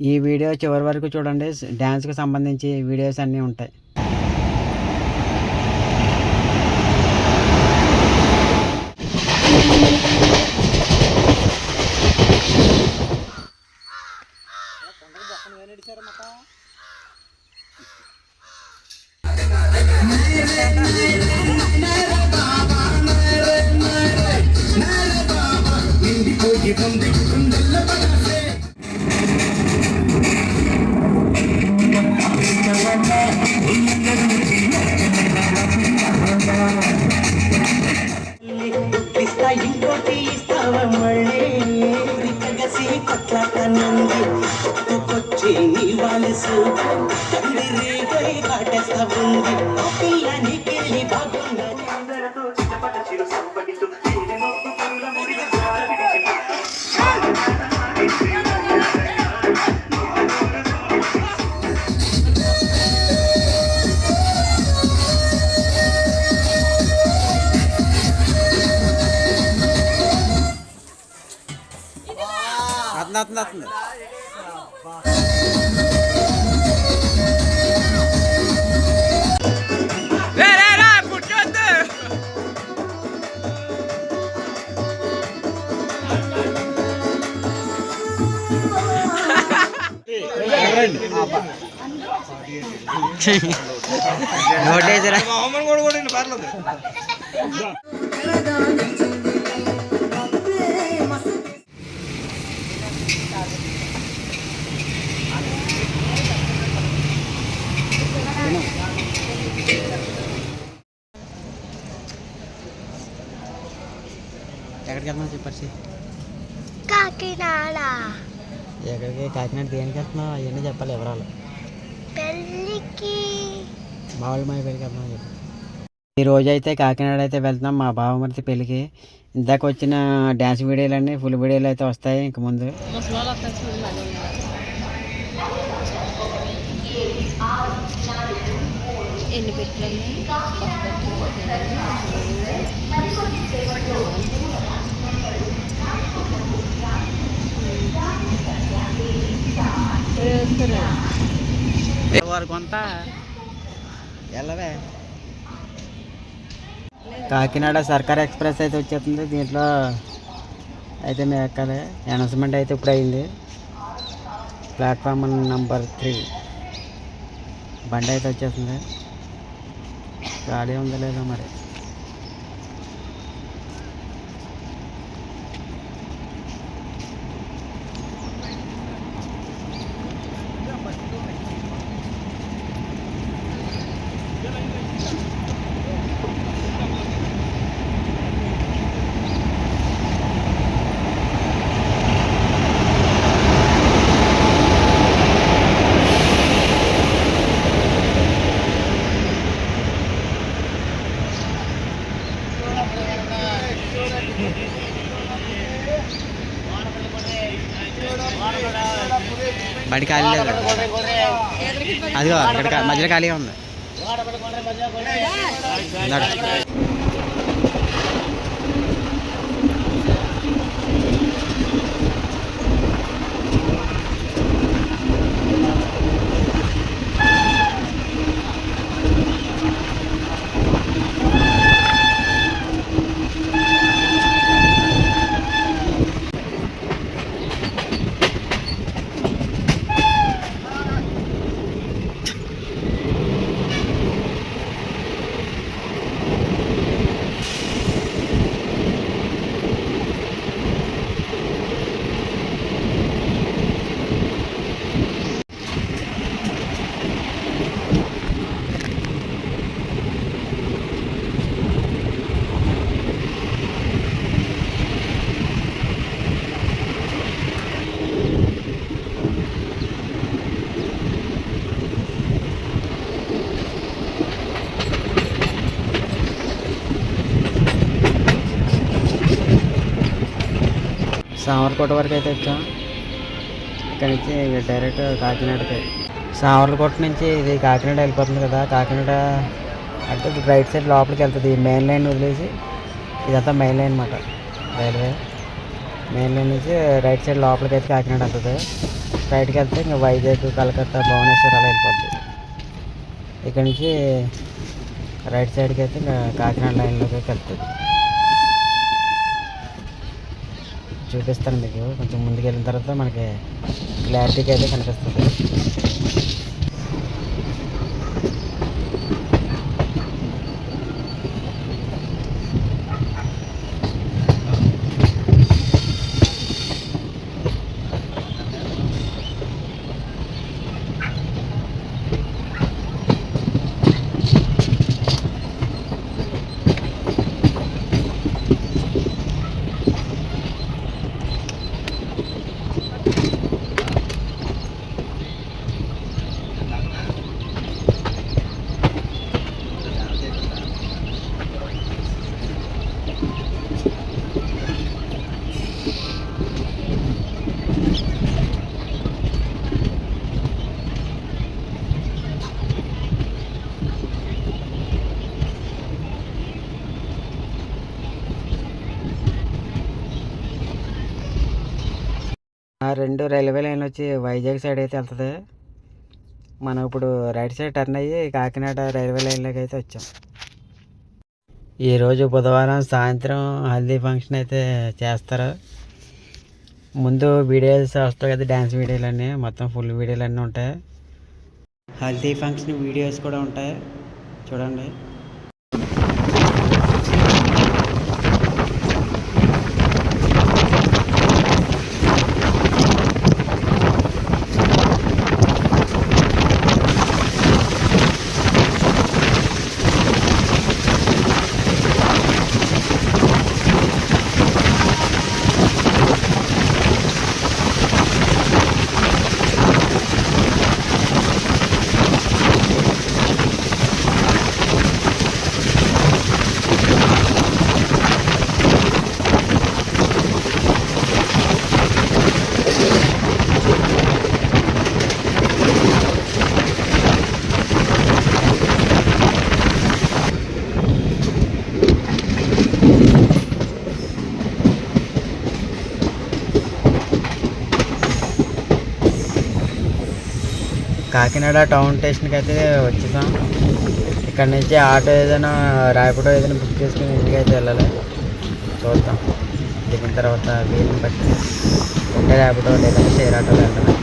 ఈ వీడియో చివరి వరకు చూడండి. డ్యాన్స్కి సంబంధించి వీడియోస్ అన్నీ ఉంటాయి. నోటేసరా ఎక్కడికి వెళ్తున్నావు చెప్పర్సి? కాకినాడ. ఎక్కడికి? కాకినాడ దేనికి వెళ్తున్నావు? అవన్నీ చెప్పాలి వివరాలు. పెళ్ళికి. బావులమాయ పెళ్ళికి వెళ్తున్నావు చెప్పు. ఈరోజు అయితే కాకినాడ అయితే వెళ్తున్నాం మా బావమరిది పెళ్ళికి. ఇందాక వచ్చిన డ్యాన్స్ వీడియోలు అన్నీ ఫుల్ వీడియోలు అయితే వస్తాయి ఇంక ముందు. ఎన్ని పెట్టలు కొంత వెళ్ళవే. కాకినాడ సర్కార్ ఎక్స్ప్రెస్ అయితే వచ్చేస్తుంది. దీంట్లో అయితే మేము ఎక్కాలి. అనౌన్స్మెంట్ అయితే ఇప్పుడు అయింది. ప్లాట్ఫామ్ నెంబర్ 3 బండి అయితే వచ్చేస్తుంది. ఖాళీ ఉందో లేదో మరి. బండి ఖాళీ లేదు. అదిగో ఇక్కడ మధ్యలో ఖాళీగా ఉంది. సామర్లకోట వరకు అయితే వచ్చాం. ఇక్కడ నుంచి డైరెక్ట్ కాకినాడకి. సామర్లకోట నుంచి ఇది కాకినాడ వెళ్ళిపోతుంది కదా. కాకినాడ అంటే రైట్ సైడ్ లోపలికి వెళ్తుంది. మెయిన్ లైన్ వదిలేసి ఇదంతా మెయిన్ లైన్ అన్నమాట రైల్వే. మెయిన్ లైన్ నుంచి రైట్ సైడ్ లోపలికి అయితే కాకినాడ వస్తుంది. స్ట్రైట్కి వెళ్తే ఇంకా వైజాగ్, కలకత్తా, భువనేశ్వర్ అలా వెళ్ళిపోద్ది. ఇక్కడ నుంచి రైట్ సైడ్కి అయితే ఇంకా కాకినాడ లైన్లోకి వెళ్తుంది. చూపిస్తాను మీకు, కొంచెం ముందుకు వెళ్ళిన తర్వాత మనకి క్లారిటీగా అయితే కనిపిస్తుంది. ఆ 2 రైల్వే లైన్లు వచ్చి వైజాగ్ సైడ్ అయితే వెళ్తుంది. మనం ఇప్పుడు రైట్ సైడ్ టర్న్ అయ్యి కాకినాడ రైల్వే లైన్లోకి అయితే వచ్చాం. ఈరోజు బుధవారం సాయంత్రం హల్దీ ఫంక్షన్ అయితే చేస్తారు. ముందు వీడియోస్ వస్తాయి కదా, డ్యాన్స్ వీడియోలు అన్నీ, మొత్తం ఫుల్ వీడియోలు అన్నీ ఉంటాయి. హల్దీ ఫంక్షన్ వీడియోస్ కూడా ఉంటాయి, చూడండి. కాకినాడ టౌన్ స్టేషన్కి అయితే వచ్చేసాం. ఇక్కడ నుంచి ఆటో ఏదైనా ర్యాపిడో ఏదైనా బుక్ చేసుకుని ఇంటికి అయితే వెళ్ళాలి. చూద్దాం, దిగిన తర్వాత వీలుని బట్టి ఉంటే ర్యాపిడో లేదంటే షేర్ ఆటోలో వెళ్ళాలి.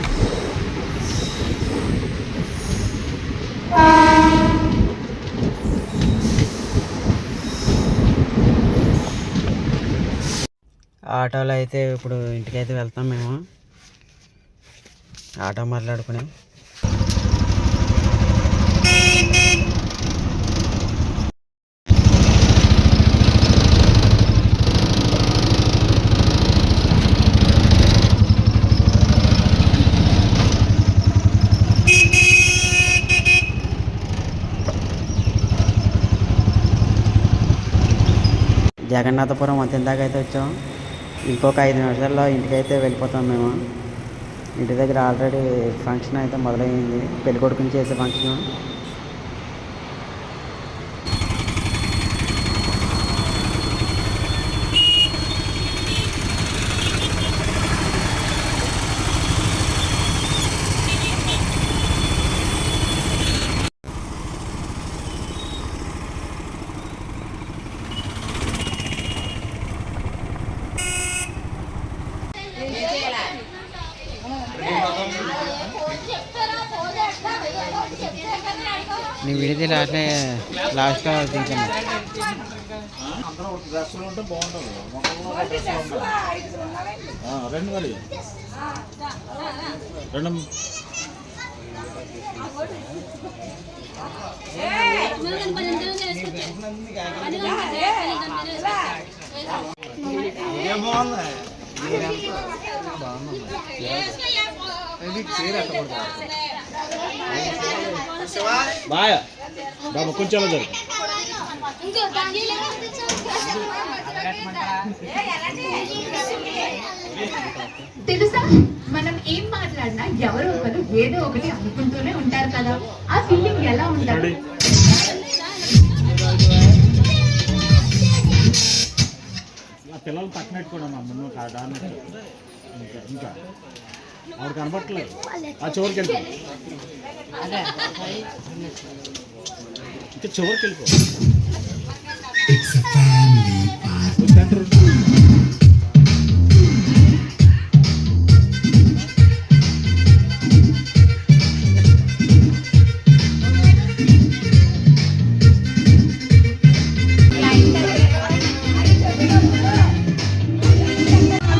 ఆటోలో అయితే ఇప్పుడు ఇంటికైతే వెళ్తాం మేము, ఆటో మాట్లాడుకుని. జగన్నాథపురం వంతెన దాకా అయితే వచ్చాం. ఇంకొక 5 నిమిషాల్లో ఇంటికైతే వెళ్ళిపోతాం మేము. ఇంటి దగ్గర ఆల్రెడీ ఫంక్షన్ అయితే మొదలైంది, పెళ్ళికొడుకుని చేసే ఫంక్షన్. నీ విడిది అట్లే లాస్ట్లో దించండి. బాయ్ బాబు కొంచెం జరుగు. తెలుసా, మనం ఏం మాట్లాడినా ఎవరో ఒకరు ఏదో ఒకటి అనుకుంటూనే ఉంటారు కదా. ఆ ఫీలింగ్ ఎలా ఉంటుంది? పిల్లలు పక్కన పెట్టుకోవడం ముందు దాని ఇంకా ఇంకా ఆవిడ కనబట్టలేదు ఆ చివరికి వెళ్ళిపో ఇంకా చివరికి వెళ్ళిపో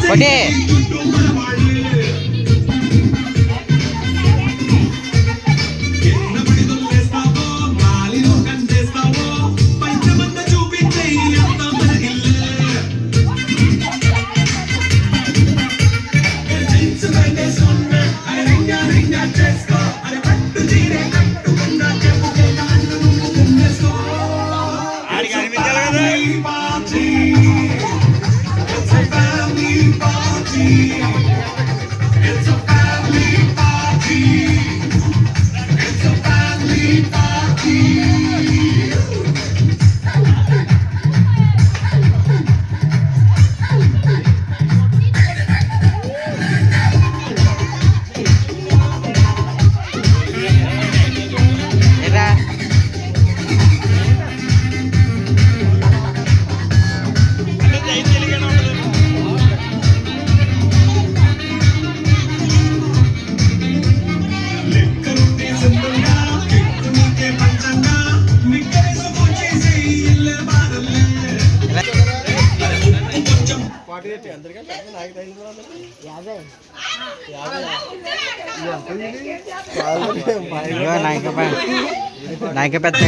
ఒకటి నాకే పెద్ద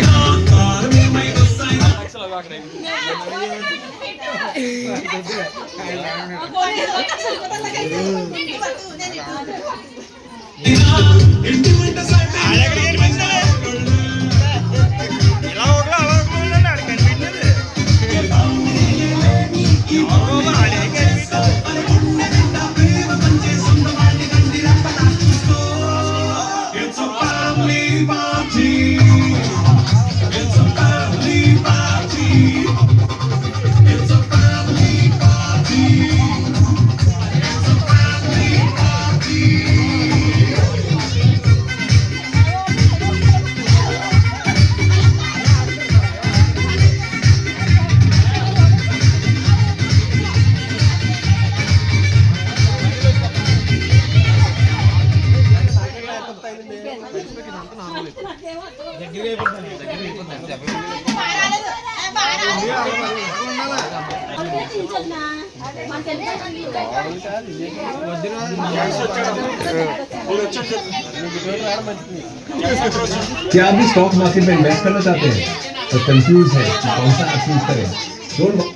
क्या आप भी स्टॉक मार्केट में इन्वेस्ट करना चाहते हैं तो कंफ्यूज है कि कौन सा ऐप यूज करें डोंट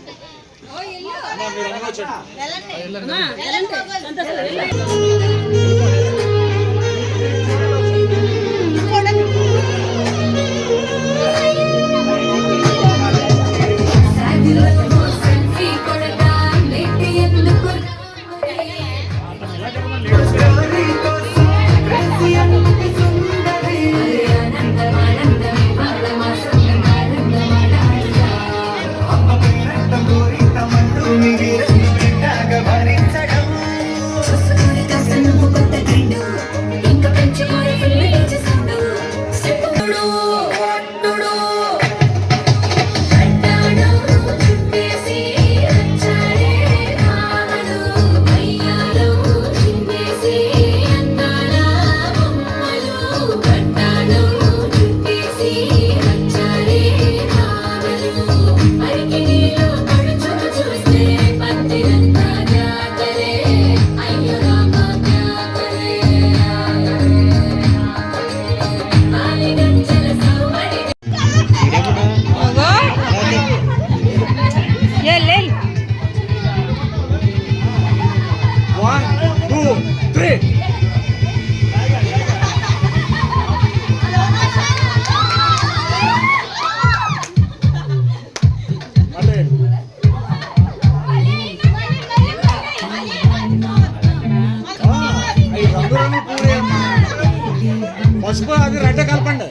పసుపు అది రెడ్ కలపండి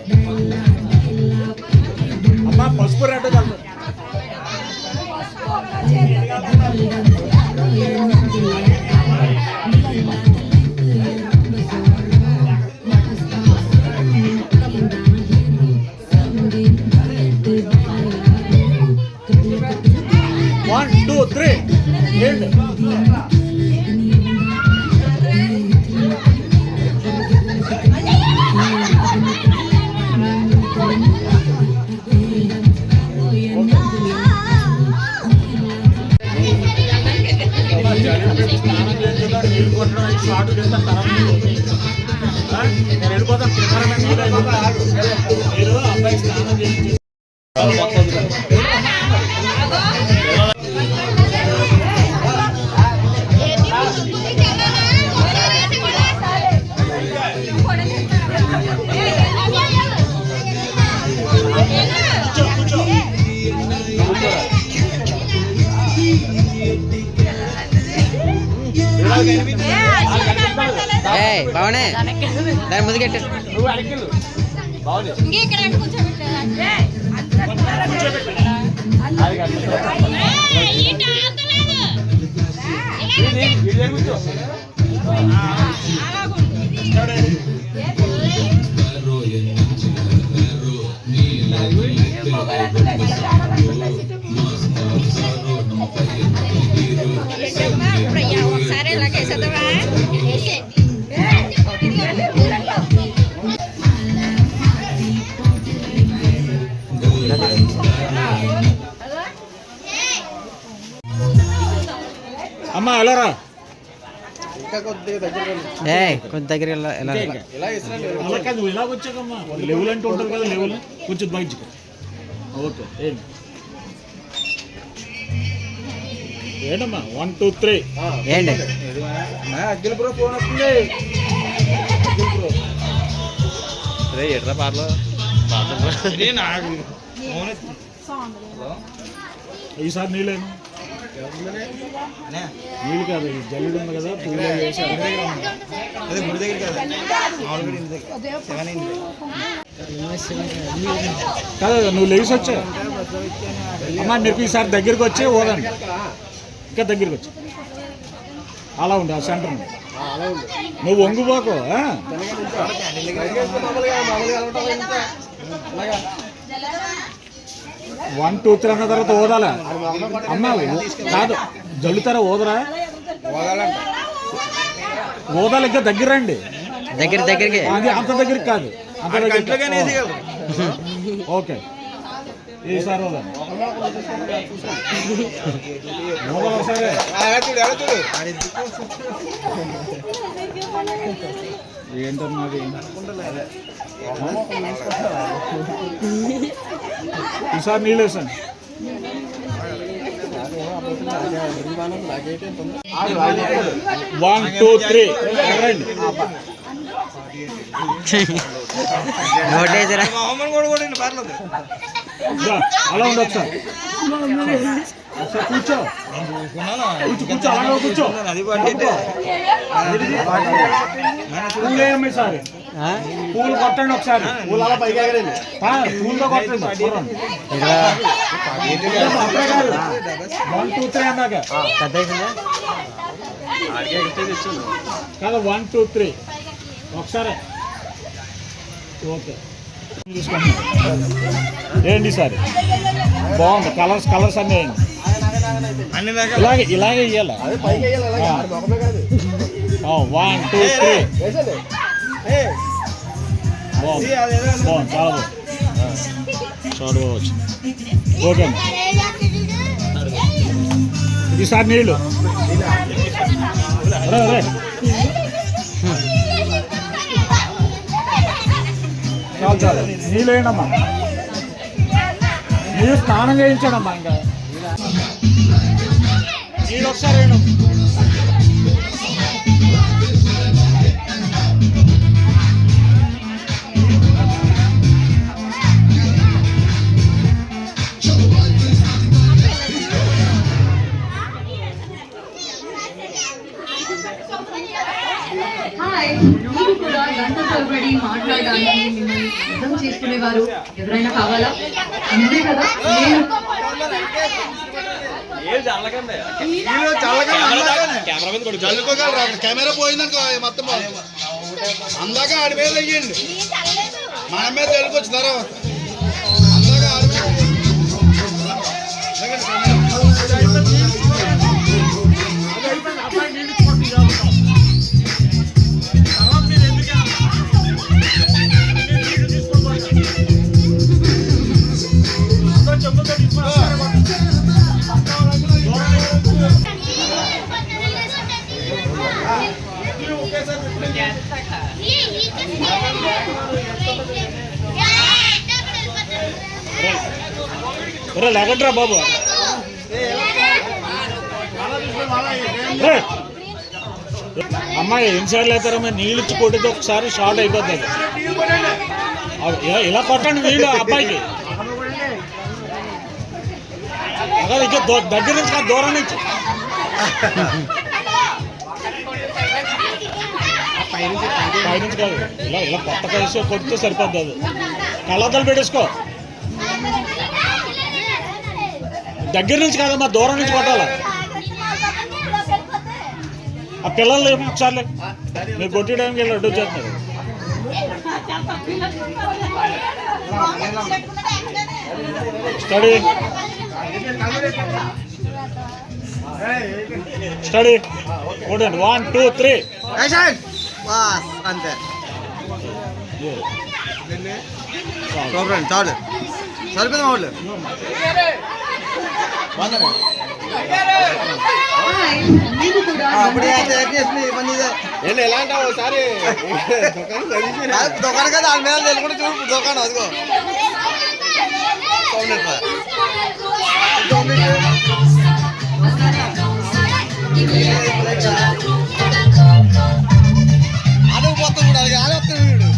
అమ్మా, పసుపు రెడ్ కలపండి. బావనే దాని ముందుకెట్టు ఒకసారి ఇలా కేసేద్దామా అమ్మా వెళ్ళరా కొంచెం దగ్గర అలా కాదు నువ్వు ఇలాగ వచ్చాకమ్మా లెవెల్ అంటూ ఉంటుంది కదా లెవెల్ కొంచెం బయటకు ఓకే ఏంటమ్మా 1 2 3 ఏంటి అఖిల్ బ్రో ఫోన్ వస్తుంది. ఎట్లా పాటలు ఈసారి నీళ్ళేను నీళ్ళు కాదు జల్లుడు ఉంది కదా పూజ చేసి అదే గుడి దగ్గర కదా మామూలుగా ఇంటి దగ్గర 7 కాదు నువ్వు లేచి వచ్చా అమ్మా మీరు ఈసారి దగ్గరికి వచ్చి ఓదండి ఇంకా దగ్గరికి వచ్చి అలా ఉండి ఆ సెంటర్ నువ్వు వంగుపోకు 1 2 3 అన్న తర్వాత ఓదాలా అమ్మా కాదు జల్లుతారా ఓదరా ఓదాలు ఇంకా దగ్గర రండి దగ్గరికి అది అంత దగ్గరికి కాదు అంత దగ్గర ఓకే ఈసారి ఓదాలి సరే ఏంటమ్మా అది ఈసారి నీళ్ళు వేసాను 1 2 3 రండి అలా ఉండు ఒకసారి కూర్చో కూర్చో అలా కూర్చో పూలేమి సార్ పూలు కొట్టండి ఒకసారి పూలు అలా పైకి పూలతో కొట్టండి 1 2 3 అన్నాక కదా 1 2 3 ఒకసారి ఓకే ఏంటి సార్ బాగుంది కలర్స్ అన్నీ ఇలాగే ఇవ్వాలి 1 2 3 బాగుంది చాలా బాగుంది చూడవచ్చు ఓకే ఈసారి నీళ్ళు చాలు నీళ్ళు వేయండమ్మా నీళ్ళు స్నానం చేయించాడమ్మా ఇంకా నీళ్ళు ఒకసారి వేయడం హాయ్ మీకు కూడా గంట తరబడి మాట్లాడడానికి మిమ్మల్ని అర్థం చేసుకునేవారు ఎవరైనా కావాలా అంతే కదా కెమెరా పోయిందనుకో మొత్తం అందాక ఆడి మీద అయ్యండి మన మీద తెలుకొచ్చిన తర్వాత అందాక ఆడి మీద ఒరే లేకండ్రా బాబు. అమ్మాయి ఎన్నిసార్లు అవుతారమ్మా? నీళ్ళు ఇచ్చి కొట్టితే ఒకసారి షార్ట్ అయిపోతుంది. ఇలా కొట్టండి నీళ్ళు అబ్బాయికి. అదే ఇంకా దగ్గర నుంచి కాదు, దూరం నుంచి. పైనుంచి కాదు, ఇలా ఇలా కొత్త కలిసి కొడితే సరిపోద్ది. అది కళ్ళద్దాలు పెట్టేసుకో. దగ్గర నుంచి కాదమ్మా, దూరం నుంచి కొట్టాలి. ఆ పిల్లలు ఒకసారి మీరు కొట్టడానికి వెళ్ళి అడ్డు వచ్చేస్తున్నారు. స్టడీ స్టడీ కొట్టండి. 1 2 3 అంతే చాలు సరిపోయింది వాళ్ళు. మీకు కూడా ఎలా అంటావు ఒకసారి దుకాణం కదా దాని మీద తెలుగుంటే చూడు దుకాణం అదిగో. అడుగు పోతాం కూడా అది కాదు వస్తాం వీడు.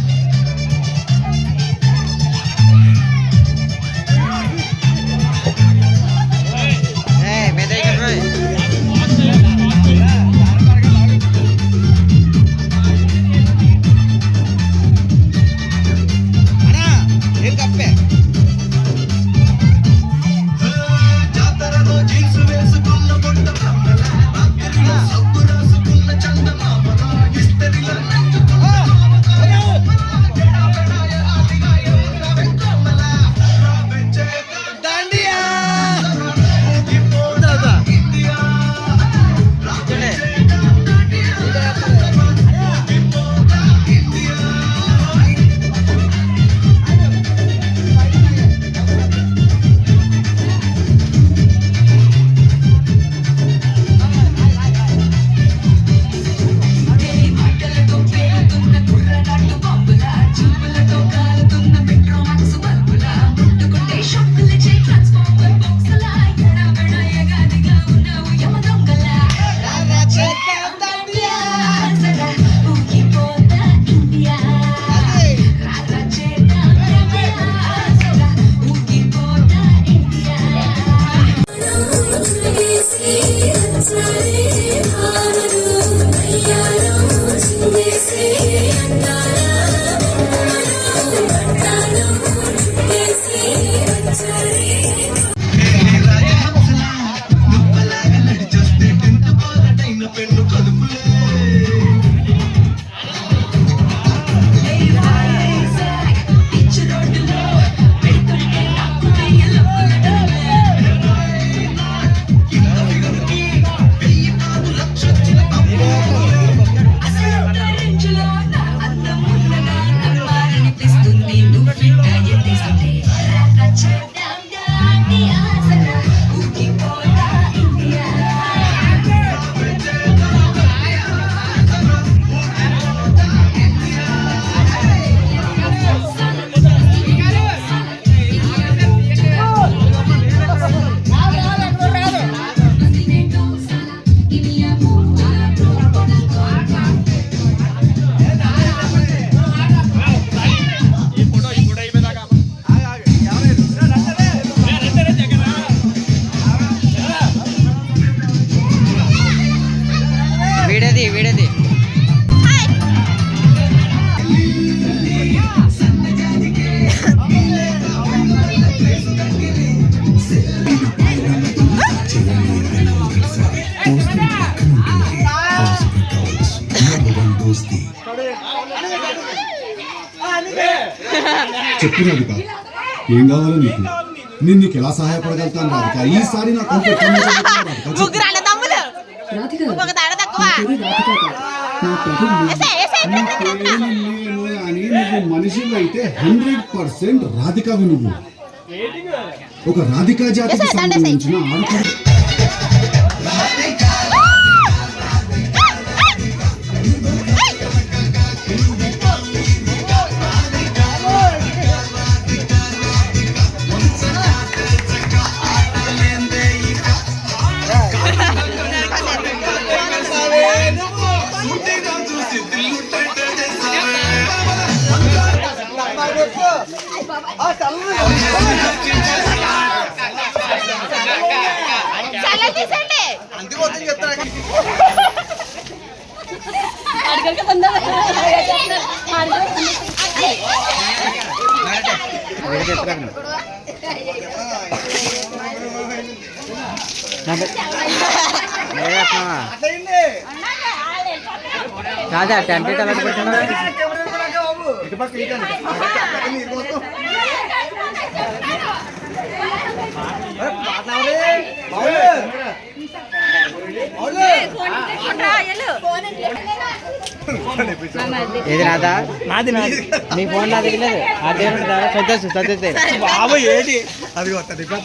వీడేది చెప్పు రాధిక, ఏం కావాలో నీకు? నేను నీకు ఎలా సహాయపడగలుగుతాను రాధిక? ఈసారి నా కానీ నువ్వు మనిషివి అయితే 100% రాధికవి. నువ్వు ఒక రాధికా జాతికి సంబంధించిన ఆడపడు. చాలా తీసండి కాదా టెంట్ ఎలా పెట్టుకున్నా ఏది రాదా నాది నీ ఫోన్ నా దగ్గర లేదు అదే ఉంటుందా సంతోష్ చదివితే బాబు ఏంటి అది ఇంకో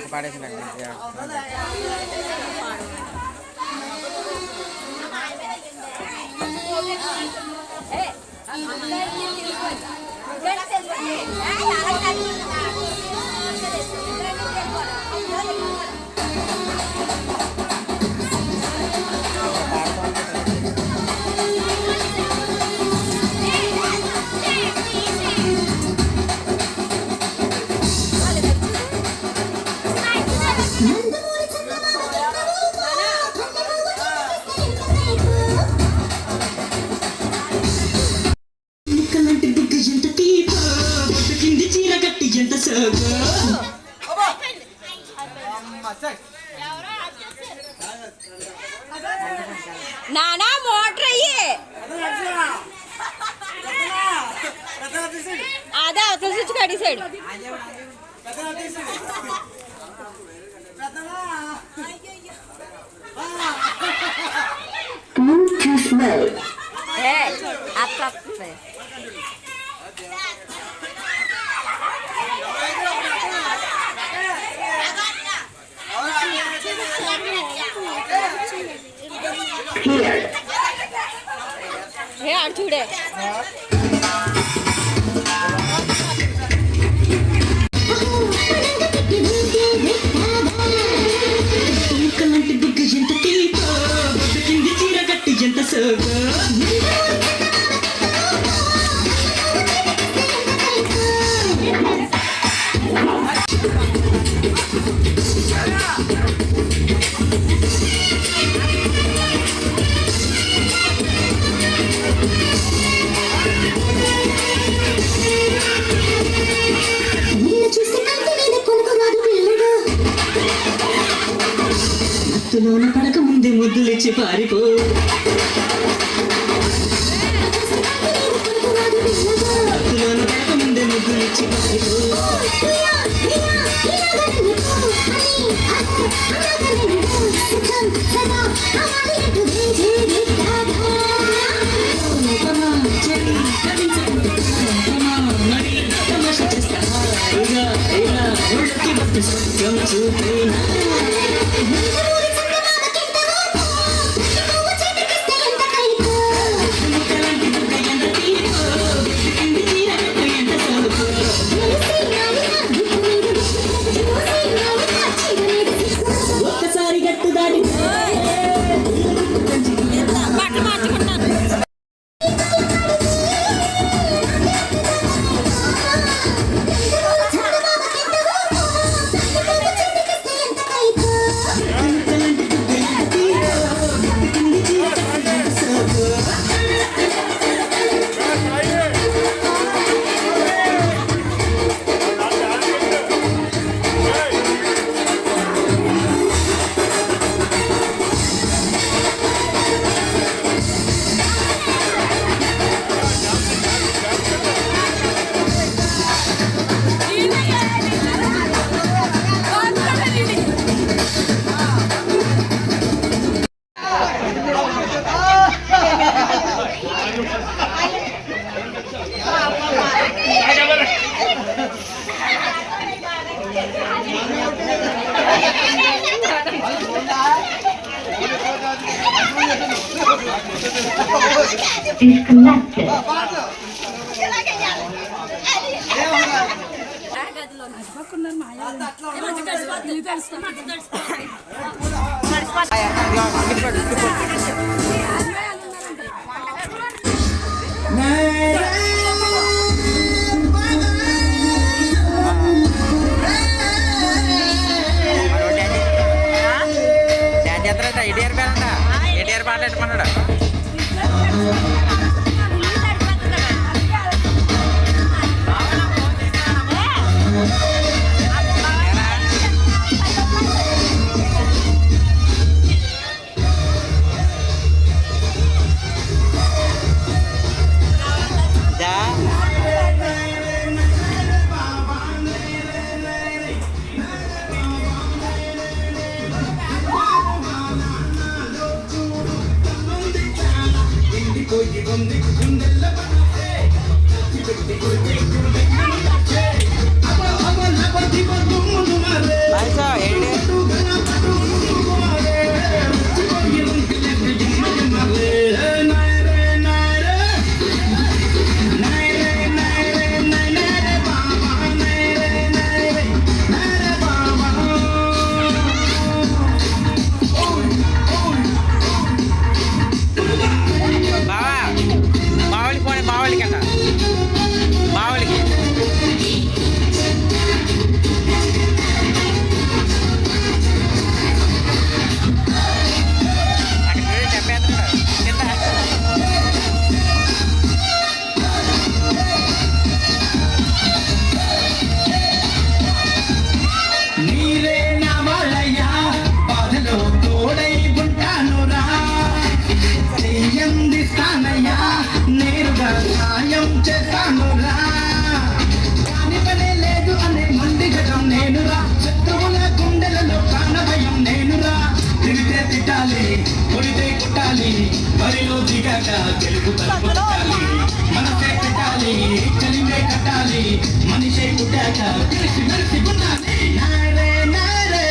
పాడేసిన నానా మోటర్ అయ్యి అదే అవతల స్విచ్ కడిసాడు అట్లా हे आठवडे అత్తులోన పడక ముందే ముద్దులిచ్చి పారిపో అత్తులోన పడక ముందే ముద్దులిచ్చి పారిపో ఒక్కసారి గట్టు దాడి బట్టలు మార్చుకుంటున్నాను. Disconnected. ఎన్టీఆర్ పాటలు పెట్టుకున్నాడు. బరిలో దిగాక తెలుగు తలుపు తట్టాలి మనసే కట్టాలి చలిమే కట్టాలి మనిషే పుట్టాక తెలిసి మెలిసి ఉండాలి నారే నారే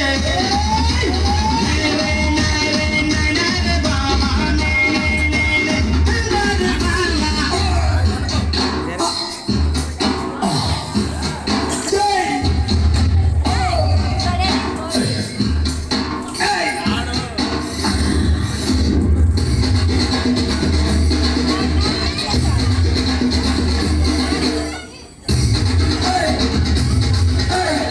Hey!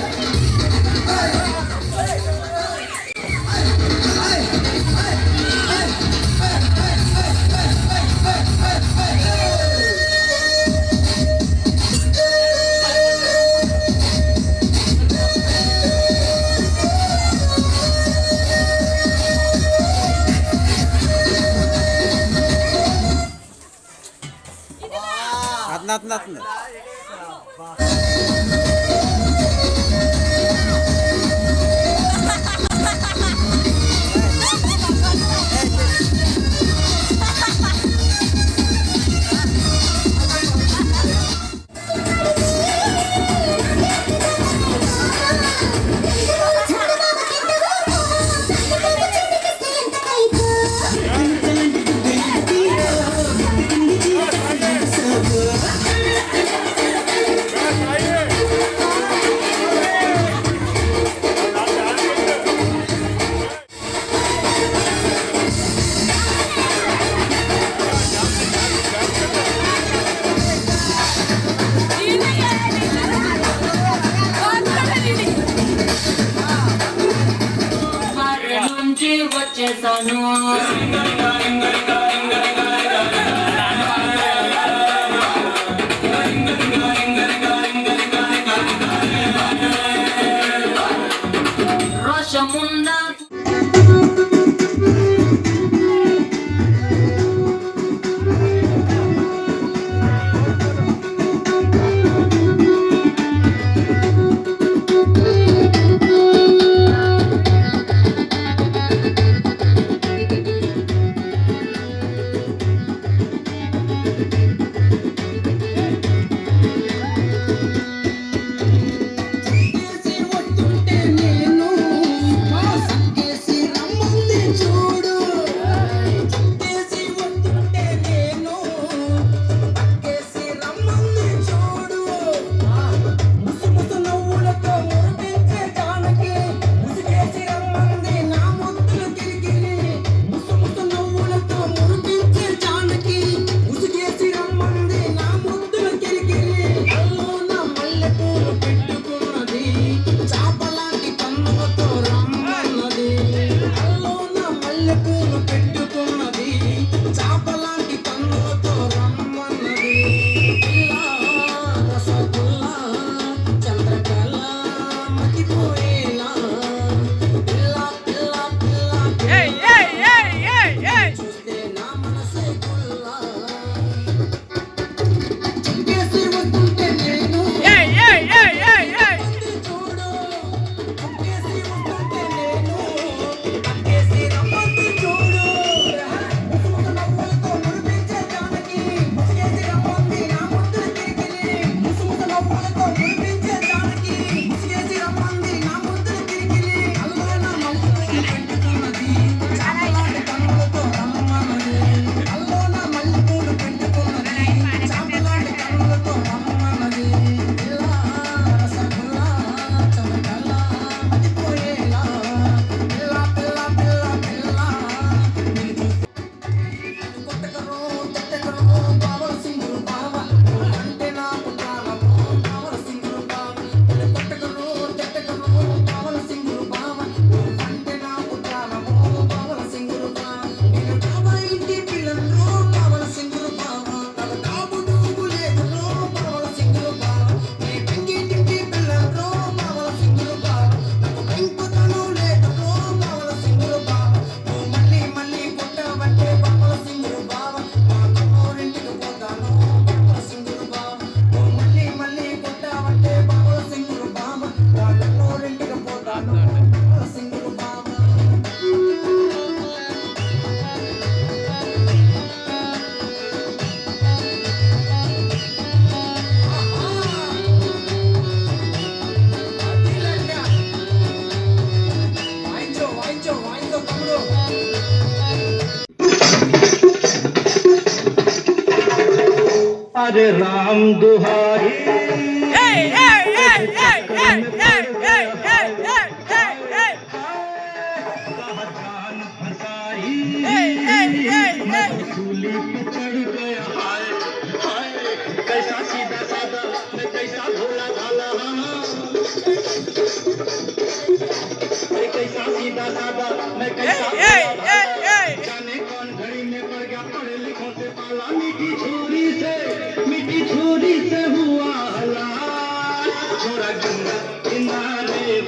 వస్తుంది. నుంచి వచ్చేసాను రోషముందా अरे राम दुहाई सूली पे चढ़ गया हाय हाय कैसा सीधा साधा मैं कैसा भोला भाला कैसा सीधा साधा मैं कैसा जाने कौन घड़ी में पड़ गया पढ़े लिखों से पाला मीठी छुरी से हुआ हलाल छोड़ा गंगा किनारे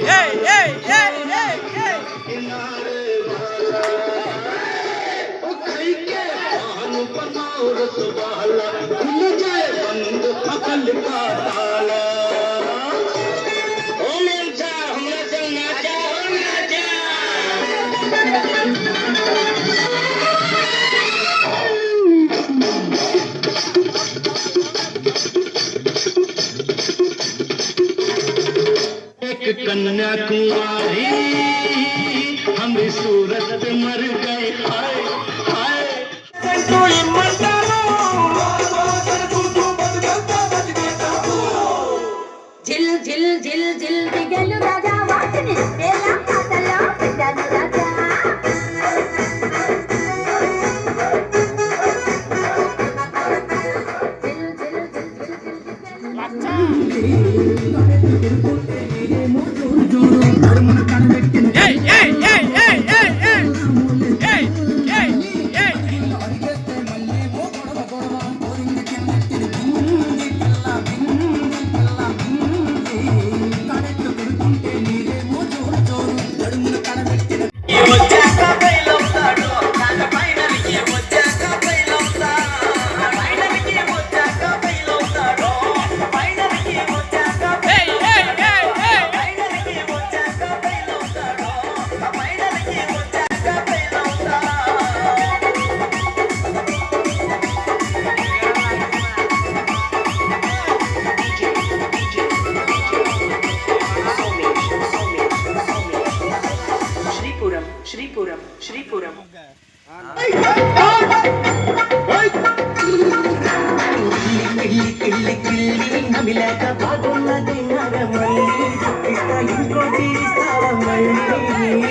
किनारे कन्याकुमारी हमें सूरत मर गए हाय हाय జిల్ జిల్ జిల్ జిల్ దిగలు రాజా వాటిని ఎలా కథలో పెట్టాను రాజా శ్రీపురం కిళ్ళి కిళ్ళి నమిలాక బాగున్నది నగమల్లి ఇంకోటి ఇస్తావా మళ్ళీ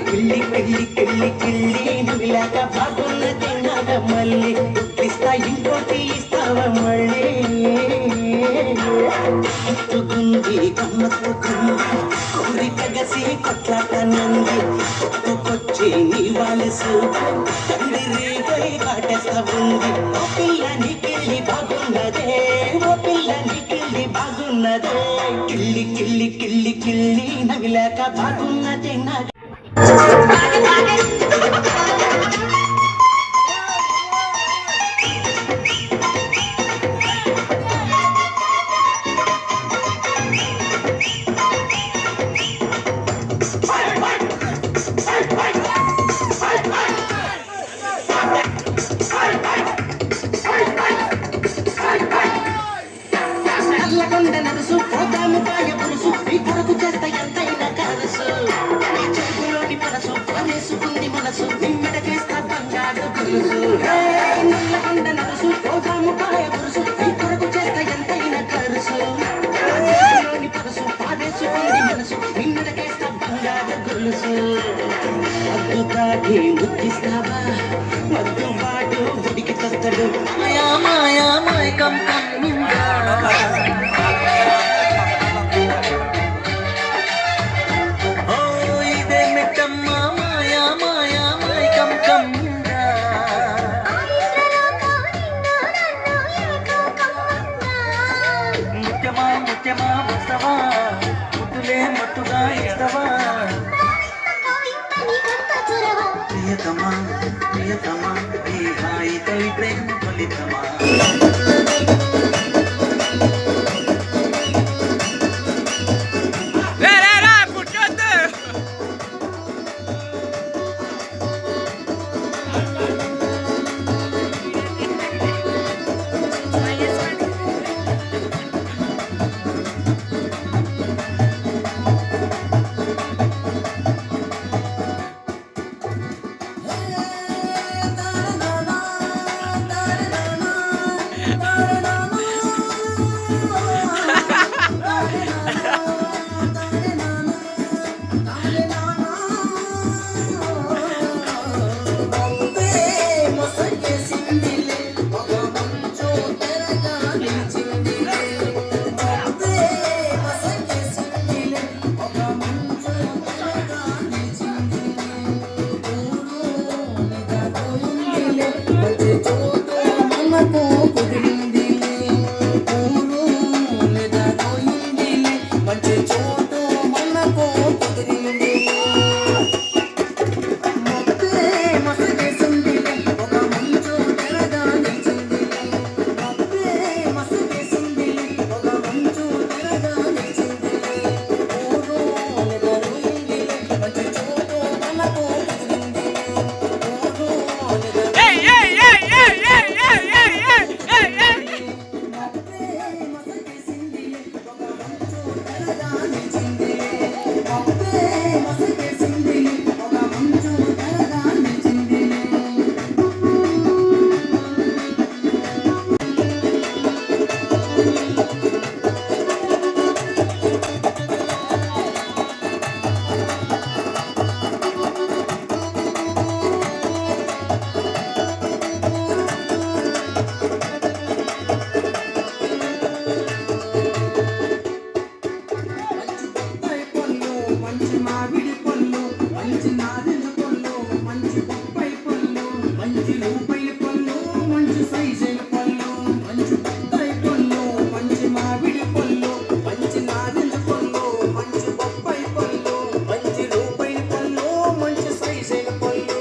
కిళ్ళి కిళ్ళి కిళ్ళి కిళ్ళి నమిలాక బాగున్నది నగమల్లి ఇస్తా ఇంకోటి ఇస్తావా మళ్ళీ ఎత్తుకుంది గమ్మత్తుకుంది కోరిక గసి కొట్లాట నంది కొట్టుకొచ్చి నీ వాలసు తండ్రి రేగై కాటేస్తా ఉంది ఓ పిల్ల నీకెళ్ళి బాగున్నదే ఓ పిల్ల నీకెళ్ళి బాగున్నదే కిళ్ళి కిళ్ళి కిళ్ళి కిళ్ళి నవిలాక బాగున్నదే నా నల్లగొండ నరుసు పోతాము కాయ పురుసు ఈ కొరకు చేస్తా ఎంతైనా కారసు చెరుకులోని పరసు పనేసుకుంది మనసు నిమ్మెడకేస్తా బంగారు పురుసు నల్లగొండ నరుసు పోతాము కాయ పురుసు ఈ కొరకు చేస్తా ఎంతైనా కారసు చెరుకులోని పరసు పనేసుకుంది మనసు నిమ్మెడకేస్తా బంగారు పురుసు మద్దు తాగి ముద్దిస్తావా మద్దు పాటు గుడికి తస్తడు మాయా మాయా మాయకం ముత్యమా వస్తవా ముద్దులే మత్తుగా ఇస్తవా ప్రియతమా ప్రియతమా ఈ హాయితో ప్రేమ ఫలితమా మామిడి పళ్ళు మంచి నారింజ పళ్ళు మంచి బొప్పాయి పళ్ళు మంచి రూపాయి పళ్ళు మంచి సైజైన పళ్ళు మంచి బొప్పాయి పళ్ళు మంచి మామిడి పళ్ళు మంచి నారింజ పళ్ళు మంచి బొప్పాయి పళ్ళు మంచి రూపాయి పళ్ళు మంచి సైజైన పళ్ళు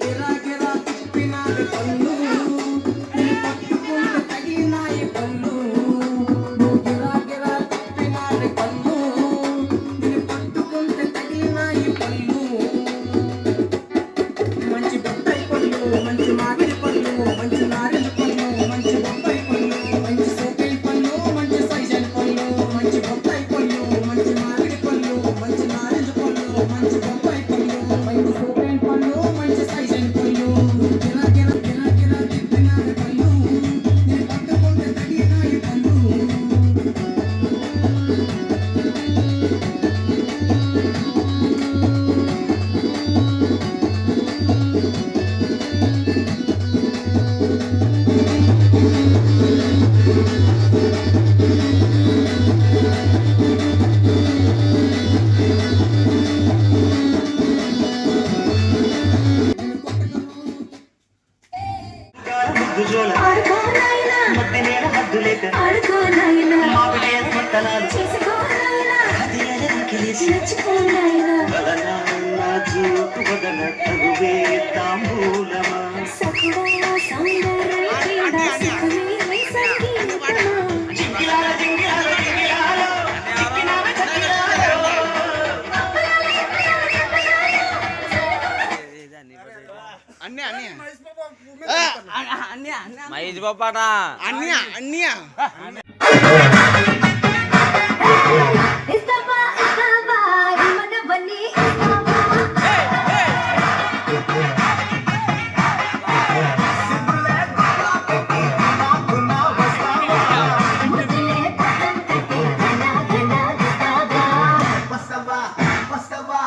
గిరా గిరా తిప్పినాది పళ్ళు నేను పట్టుకుంటే తగినాయి పళ్ళు గిరా గిరా తిప్పినాది పళ్ళు నేను పట్టుకుంటే తగినాయి పళ్ళు మంచి బొప్పాయి పళ్ళు మంచి మామిడి పళ్ళు మంచి నారింజ పళ్ళు మంచి బొప్పాయి పళ్ళు మంచి సోకేల్ పళ్ళు మంచి సైజైన పళ్ళు మంచి బొప్పాయి పళ్ళు మంచి మామిడి పళ్ళు మంచి నారింజ పళ్ళు మంచి బొప్పాయి పళ్ళు మంచి సోకేల్ పళ్ళు మంచి సైజైన పళ్ళు గిరా గిరా గిరా గిరా తిప్పినాది పళ్ళు నేను పట్టుకుంటే తగినాయి పళ్ళు ఆడుకో నాయనా ఆడుకో నాయనా చేసుకో నాయనా నచ్చుకో నాయనా సకుడా సౌందర్య క్రీడా సుఖమే సంగీతమా మహేష్ బాపాట ఇస్తావా ఇస్తావా ఇమ్మనవన్నీ ఇస్తావా ముద్దులే పట్టంటే ఘన ఘన ఇస్తావా ఇస్తావా ఇస్తావా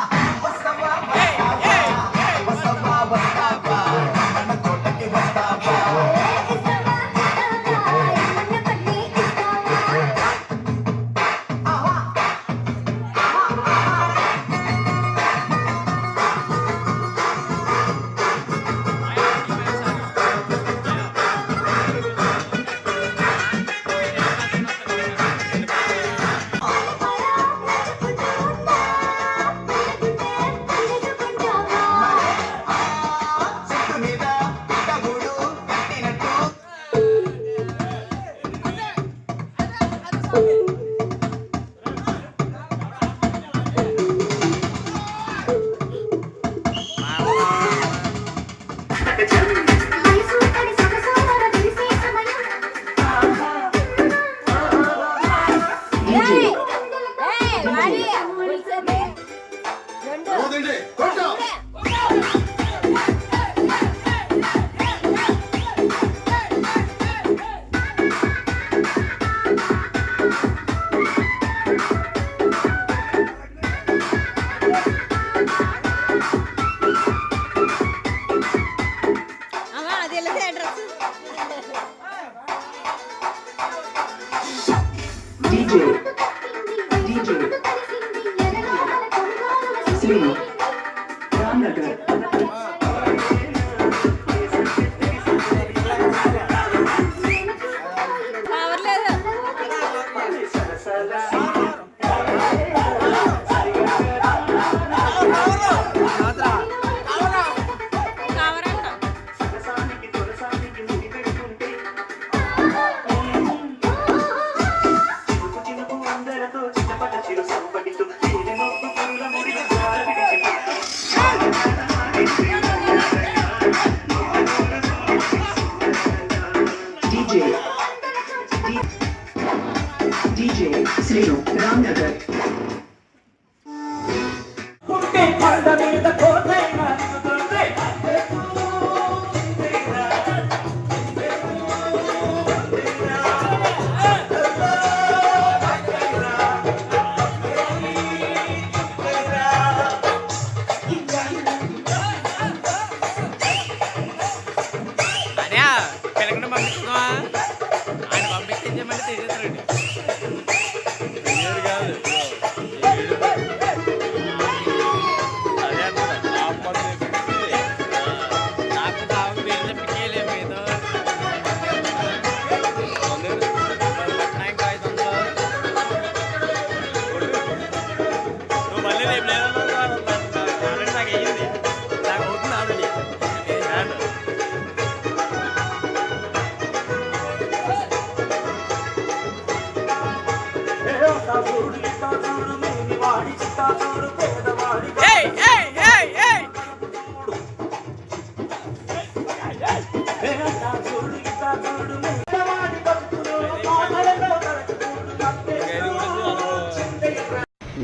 ఇమ్మనవన్నీ ఇస్తావా ఆయన పంపించమని తెలియదు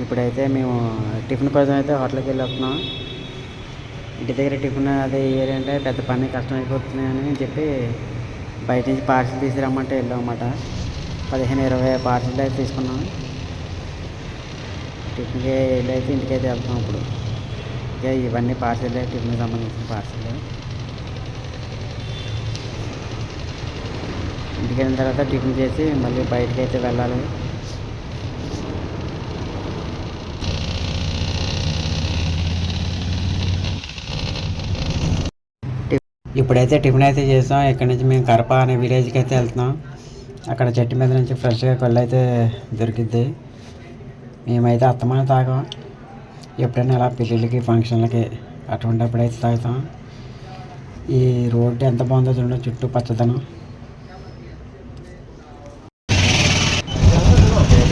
ఇప్పుడైతే మేము టిఫిన్ కోసం అయితే హోటల్కి వెళ్ళి వస్తున్నాం. ఇంటి దగ్గర టిఫిన్ అది ఏంటంటే పెద్ద పని కష్టం అయిపోతుంది అని చెప్పి బయట నుంచి పార్సిల్ తీసుకురమ్మంటే వెళ్ళాం అన్నమాట. 15-20 పార్సిల్ అయితే తీసుకున్నాం. టిఫిన్కి వెళ్ళి అయితే ఇంటికైతే వెళ్తాం. ఇప్పుడు ఇక ఇవన్నీ పార్సిల్ టిఫిన్కి సంబంధించిన పార్సిల్. ఇంటికి వెళ్ళిన తర్వాత టిఫిన్ చేసి మళ్ళీ బయటకి అయితే వెళ్ళాలి. ఇప్పుడైతే టిఫిన్ అయితే చేసాం. ఇక్కడ నుంచి మేము కరప అనే విలేజ్కి అయితే వెళ్తున్నాం. అక్కడ చెట్టు మీద నుంచి ఫ్రెష్గా కళ్ళు అయితే దొరికిద్ది. మేమైతే అత్తమాన తాగాం. ఎప్పుడైనా అలా పెళ్ళిళ్ళకి ఫంక్షన్లకి అటువంటిప్పుడు అయితే తాగుతాం. ఈ రోడ్డు ఎంత బాగుందో చూడండి, చుట్టూ పచ్చదనం.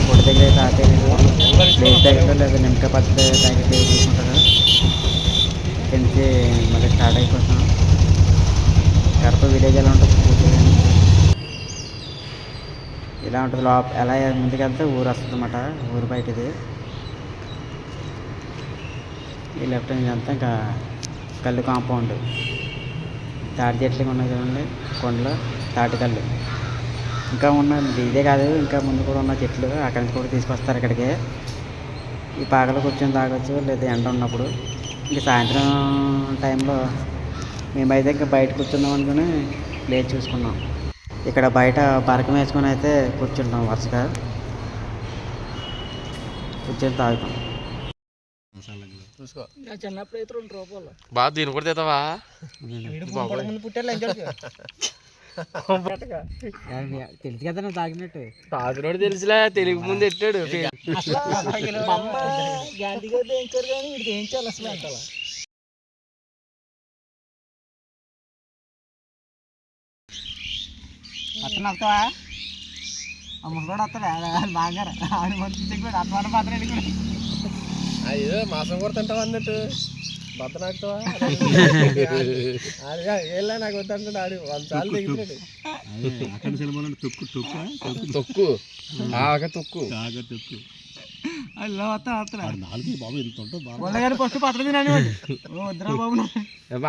పొడి దగ్గర అయితే ఆపేయలేదు. ప్లేస్ ప్యాకెట్ లేదా నిమ్మకాయ పచ్చడి ప్యాకెట్ తీసుకుంటారు. తినిసి మళ్ళీ స్టార్ట్ అయిపోతున్నాం. కడప విలేజ్ ఎలా ఉంటుంది ఇలా ఉంటుంది. ఎలా ముందుకెళ్తే ఊరు వస్తుంది అన్నమాట. ఊరు బయట ఇది. ఈ లెఫ్ట్ అంతా ఇంకా కళ్ళు కాంపౌండ్. తాటి చెట్లు ఉన్నాయి చూడండి, కొండలు తాటికల్లు. ఇంకా ఉన్నది ఇదే కాదు, ఇంకా ముందు కూడా ఉన్న చెట్లు అక్కడి నుంచి కూడా తీసుకొస్తారు ఇక్కడికి. ఈ పాకలో కూర్చొని తాగొచ్చు, లేదా ఎండ ఉన్నప్పుడు. ఇంక సాయంత్రం టైంలో మేమైతే ఇంకా బయట కూర్చుందాం అనుకుని ప్లేస్ చూసుకున్నాం. ఇక్కడ బయట పరకం వేసుకొని అయితే కూర్చుంటాం. వరుసగా కూర్చొని తాగుతాం. బాగా దీని కూడా తెతావా? తెలుసు కదా నువ్వు తాగినట్టు. తాగినోడు తెలుసులే, తెలుగు ముందు ఎట్టాడు. అతను వస్తావా? అమ్మ కూడా వస్తాడా? బాగా ఆడి మంచి అతను పాత్ర అయ్యో మాసం కూడా తింటావా అన్నట్టు బత్త నాకుతావా? ఏళ్ళ నాకు వద్దంటాడు. ఆడి 100 సార్లు తెగిపోయాడు. తొక్కు ఆగ తొక్కు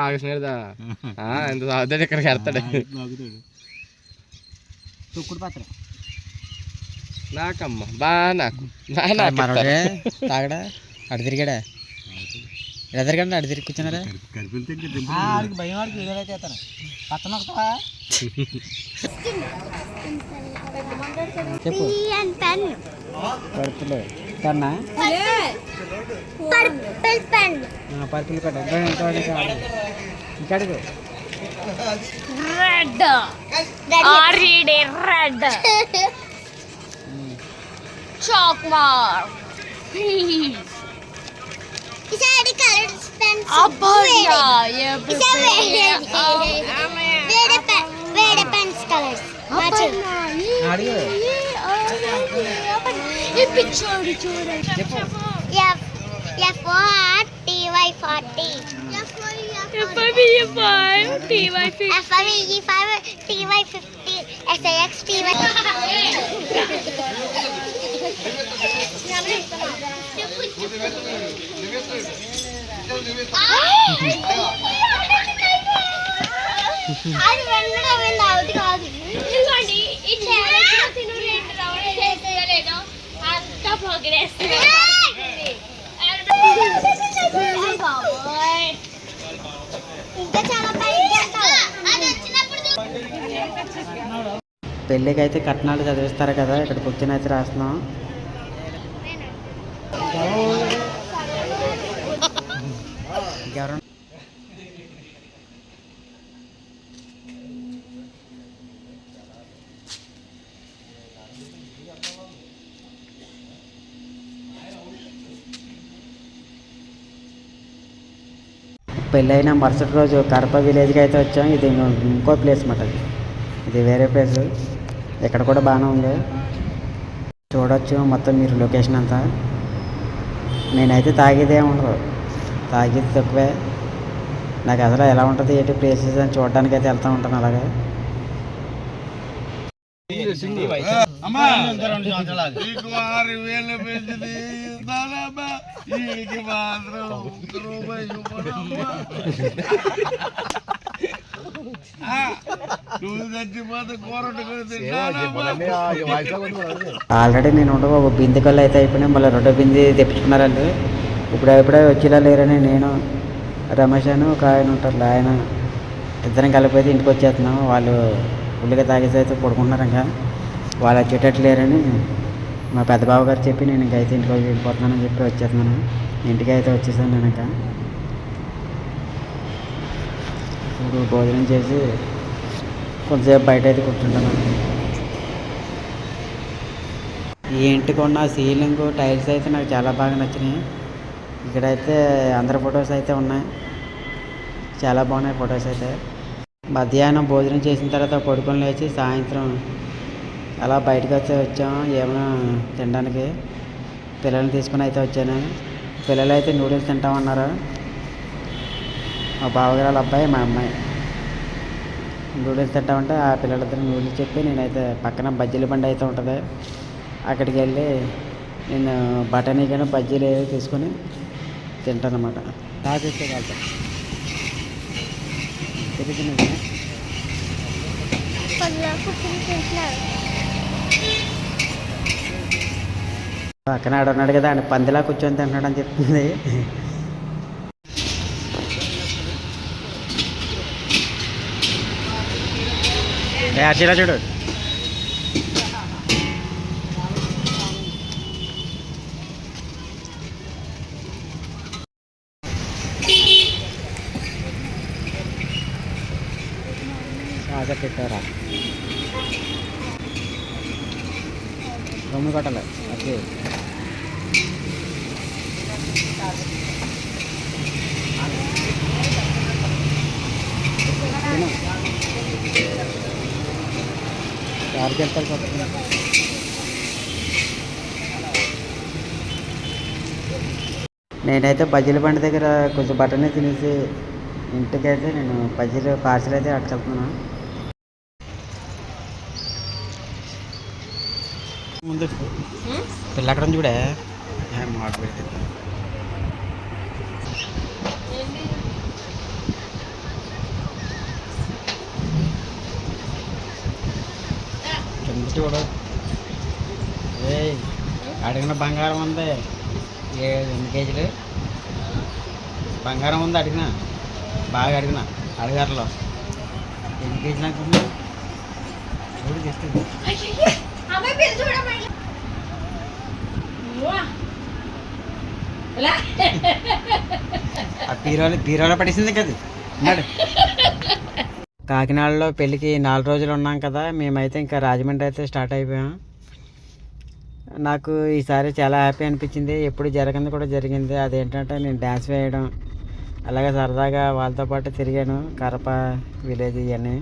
ఆగేసినాడుదా ఎంత సాగుతాడు ఇక్కడికి వెళ్తాడు. తొక్కుడు పాత్ర నాకమ్మ బా నాకు తాగడా అడి తిరిగాడా ఎదరికండి అడి తిరిగి కూర్చున్నారా? భయం వాడికి వీడియోలైతే అవుతాను. పక్కన వస్తావా? చెప్పు. పర్పుల్ పెన్నా? పర్పుల్ పెన్ ఇంకా అడుగు. Red red chalk mark. ఇసారి కలర్స్ పెన్స్ వేరే పెన్స్ కలర్స్ అడుగు. ఈ పిక్చర్ చూడండి. FORTY40 FIVE50 SIXTY. అది వెళ్ళడం అవుతుంది కాదు. ఇదిగోండి ఈ చేతిలో తిను 2 రౌండ్లు చేసేయలేదో అంత ప్రోగ్రెస్. పెళ్ళికి అయితే కట్నాలు చదివిస్తారు కదా, ఇక్కడ కూర్చొని అయితే రాస్తున్నాం. ఇంకెవరు పెళ్ళైన మరుసటి రోజు కడప విలేజ్కి అయితే వచ్చాం. ఇది ఇంకో ప్లేస్ అన్నమాట. ఇది వేరే ప్లేస్. ఇక్కడ కూడా బాగానే ఉంది. చూడొచ్చు మొత్తం మీరు లొకేషన్ అంతా. నేనైతే తాగేదే ఉండదు, తాగేది తక్కువే. నాకు అసలు ఎలా ఉంటుంది ఏంటి ప్లేసెస్ అని చూడడానికి అయితే వెళ్తూ ఉంటాను అలాగే. ఆల్రెడీ నేను ఉండవు ఒక బిందె కళ్ళు అయితే అయిపోయినాయి, మళ్ళీ రెండో బిందె తెప్పించుకున్నారండి. ఇప్పుడే వచ్చేలా లేరని నేను, రమేష్ అని ఒక ఆయన ఉంటారు, ఆయన ఇద్దరం కలిపి ఇంటికి వచ్చేస్తున్నాం. వాళ్ళు ఫుల్గా తాగేసి అయితే పడుకుంటున్నారు. ఇంకా వాళ్ళు వచ్చేటట్టు లేరని మా పెద్ద బాబు గారు చెప్పి నేను ఇంకైతే ఇంటికి వెళ్ళిపోతున్నానని చెప్పి వచ్చేస్తున్నాను. ఇంటికి అయితే వచ్చేసాను నేను. ఇంకా ఇప్పుడు భోజనం చేసి కొంతసేపు బయట అయితే కూర్చుంటాను. ఈ ఇంటికి ఉన్న సీలింగ్ టైల్స్ అయితే నాకు చాలా బాగా నచ్చినాయి. ఇక్కడైతే అందరి ఫొటోస్ అయితే ఉన్నాయి, చాలా బాగున్నాయి ఫొటోస్ అయితే. మధ్యాహ్నం భోజనం చేసిన తర్వాత పడుకొని లేచి సాయంత్రం అలా బయటకు అయితే వచ్చాము ఏమైనా తినడానికి. పిల్లల్ని తీసుకుని అయితే వచ్చాను. పిల్లలు అయితే నూడిల్స్ తింటామన్నారు. మా బావగారు వాళ్ళ అబ్బాయి, మా అమ్మాయి నూడిల్స్ తింటామంటే ఆ పిల్లలిద్దరు నూడిల్స్ చెప్పి నేనైతే పక్కన బజ్జీల బండి అయితే ఉంటుంది, అక్కడికి వెళ్ళి నేను బఠానీ కానీ బజ్జీలు ఏవి తీసుకొని తింటాను అన్నమాట. తాగేస్తే కాదు తిరుగుతున్నది. పక్కన ఆడున్నాడు కదా ఆయన పందిలా కూర్చొని తింటున్నాడు అని చెప్తుంది. అర్చలా చూడు, బాగా పెట్టారా రొమ్ము కొట్టాలి. ఓకే ఎవరికి వెళ్తారు కొట్టాలి. నేనైతే బజ్జీల బండి దగ్గర కొంచెం బట్టనే తినేసి ఇంటికైతే నేను బజ్జీలు పార్సల్ అయితే అట్టుకెళ్తున్నాను. ముందు పిల్ల అక్కడ చూడే మాట పెట్టి కింద చూడు. అడిగిన బంగారం ఉంది, 8 కేజీలు బంగారం ఉంది. అడిగిన బాగా అడిగారులో 8 కేజీలు అనుకుంటున్నా. చూడు చేస్తుంది ఆ బీరోలో పడేసింది కదా. కాకినాడలో పెళ్ళికి 4 రోజులు ఉన్నాం కదా, మేమైతే ఇంకా రాజమండ్రి అయితే స్టార్ట్ అయిపోయాం. నాకు ఈసారి చాలా హ్యాపీ అనిపించింది, ఎప్పుడు జరగంది కూడా జరిగింది. అదేంటంటే నేను డ్యాన్స్ వేయడం, అలాగే సరదాగా వాళ్ళతో పాటు తిరిగాను కరప విలేజ్ ఇవన్నీ.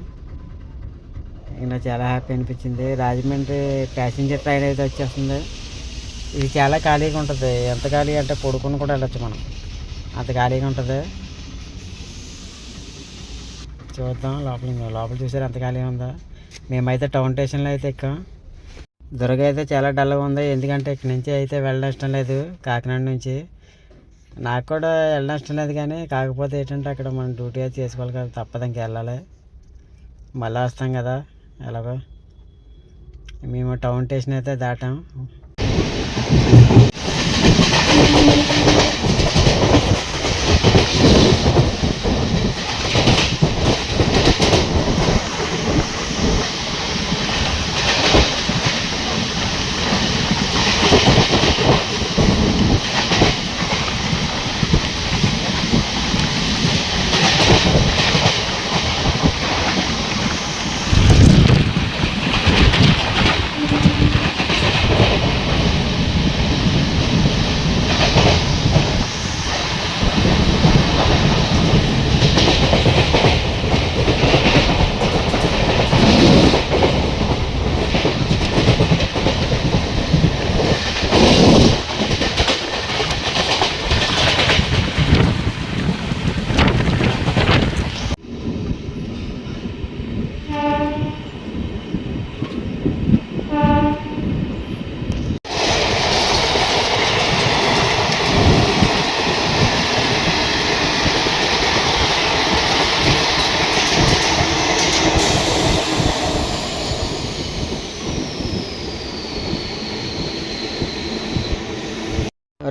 నాకు చాలా హ్యాపీ అనిపించింది. రాజమండ్రి ప్యాసింజర్ ట్రైన్ అయితే వచ్చేస్తుంది. ఇది చాలా ఖాళీగా ఉంటుంది, ఎంత ఖాళీ అంటే పడుకుని కూడా వెళ్ళచ్చు మనం, అంత ఖాళీగా ఉంటుంది. చూద్దాం లోపల చూసారు ఎంత ఖాళీగా ఉందో. మేమైతే టౌన్ స్టేషన్లో అయితే ఎక్కాం. దుర్గ అయితే చాలా డల్గా ఉంది, ఎందుకంటే ఇక్కడి నుంచి అయితే వెళ్ళడం ఇష్టం లేదు. కాకినాడ నుంచి నాకు కూడా వెళ్ళడం ఇష్టం లేదు, కానీ కాకపోతే ఏంటంటే అక్కడ మనం డ్యూటీ అయితే చేసుకోవాలి కదా, తప్పదు ఇంక వెళ్ళాలి. మళ్ళీ వస్తాం కదా ఎలాగో. మేము టౌన్ స్టేషన్ అయితే దాటాం.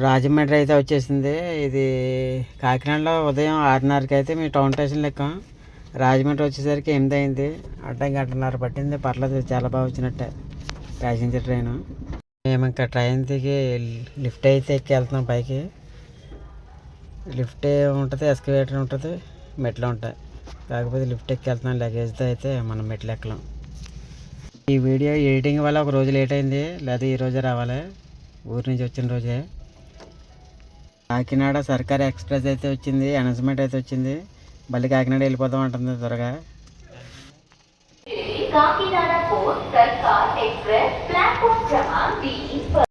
రాజమండ్రి అయితే వచ్చేసింది. ఇది కాకినాడలో ఉదయం 6:30కి అయితే మీ టౌన్ స్టేషన్లో ఎక్కాం. రాజమండ్రి వచ్చేసరికి 8 అయింది. గంటన్నర పట్టింది. పర్లేదు, చాలా బాగా వచ్చినట్టే ప్యాసింజర్ ట్రైను. మేము ఇంకా ట్రైన్ దిగి లిఫ్ట్ అయితే ఎక్కి వెళ్తున్నాం పైకి. లిఫ్ట్ ఉంటుంది, ఎస్కలేటర్ ఉంటుంది, మెట్లు ఉంటాయి. కాకపోతే లిఫ్ట్ ఎక్కి వెళ్తున్నాం. లగేజ్తో అయితే మనం మెట్లు ఎక్కలేం. ఈ వీడియో ఎడిటింగ్ వల్ల ఒక రోజు లేట్ అయింది, లేదా ఈ రోజే రావాలి. ఊరి నుంచి వచ్చిన రోజే. కాకినాడ సర్కార్ ఎక్స్ప్రెస్ అయితే వచ్చింది. అనౌన్స్మెంట్ అయితే వచ్చింది. మళ్ళీ కాకినాడ వెళ్ళిపోదాం అంటుంది త్వరగా. కాకినాడ పోర్ట్ సర్కార్ ఎక్స్ప్రెస్ ప్లాట్ఫామ్ క్రమాంక్ 3